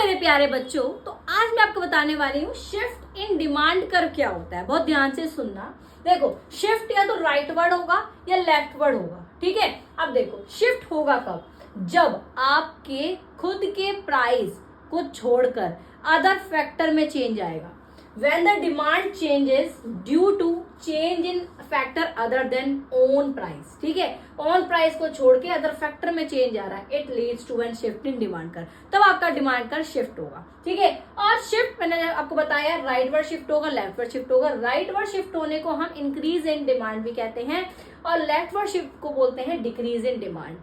मेरे प्यारे बच्चों, तो आज मैं आपको बताने वाली हूँ शिफ्ट इन डिमांड कर्व क्या होता है। बहुत ध्यान से सुनना। देखो, शिफ्ट या तो राइट वर्ड होगा या लेफ्ट वर्ड होगा, ठीक है। अब देखो, शिफ्ट होगा कब? जब आपके खुद के प्राइस को छोड़कर अदर फैक्टर में चेंज आएगा। When the demand changes due to change in factor other than own price, ठीक है। own price को छोड़ के अदर फैक्टर में चेंज आ रहा है, it leads to an shift in demand कर, तब आपका डिमांड कर शिफ्ट होगा, ठीक है। और शिफ्ट मैंने आपको बताया, राइट वर्ड शिफ्ट होगा, लेफ्ट वर्ड शिफ्ट होगा। राइट वर्ड शिफ्ट होने को हम इंक्रीज इन डिमांड भी कहते हैं और लेफ्ट वर्ड शिफ्ट को बोलते हैं डिक्रीज इन डिमांड।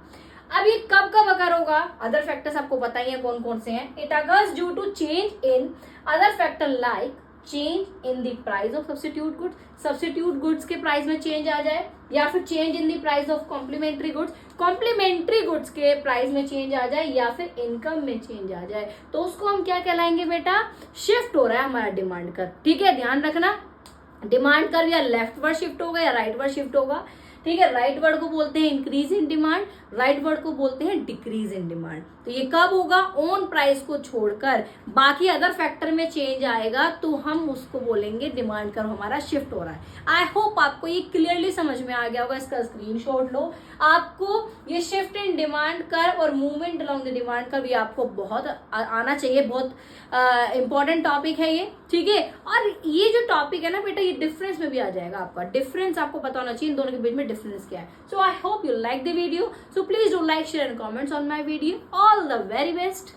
अब ये कब कब अगर होगा? अदर फैक्टर्स आपको पता ही है कौन कौन से हैं। It occurs due to change in other factor like change in the price of substitute goods, substitute goods के प्राइस में चेंज आ जाए, या फिर change in the price of complementary goods, complementary goods के प्राइस में चेंज आ जाए, या फिर इनकम में चेंज आ जाए, तो उसको हम क्या कहलाएंगे बेटा? शिफ्ट हो रहा है हमारा डिमांड कर्व, ठीक है। ध्यान रखना, डिमांड कर्व या लेफ्ट वर्ड शिफ्ट होगा या राइट वर्ड शिफ्ट होगा, ठीक है। राइट वर्ड को बोलते हैं increase in demand, right word को बोलते हैं डिक्रीज इन डिमांड। तो ये कब होगा? ओन प्राइस को छोड़कर बाकी अदर फैक्टर में चेंज आएगा तो हम उसको बोलेंगे डिमांड कर्व हमारा शिफ्ट हो रहा है। आई होप आपको ये क्लियरली समझ में आ गया होगा। इसका स्क्रीनशॉट लो। आपको ये शिफ्ट इन डिमांड कर्व और movement along the demand curve ये आपको बहुत आना चाहिए। बहुत इंपॉर्टेंट टॉपिक है ये, ठीक है। और ये जो टॉपिक है ना बेटा, ये डिफरेंस में भी आ जाएगा आपका। डिफरेंस आपको पता होना चाहिए इन दोनों के बीच में डिफरेंस क्या है। So I hope you like the video. So please do like, share and comments on my video. All the very best.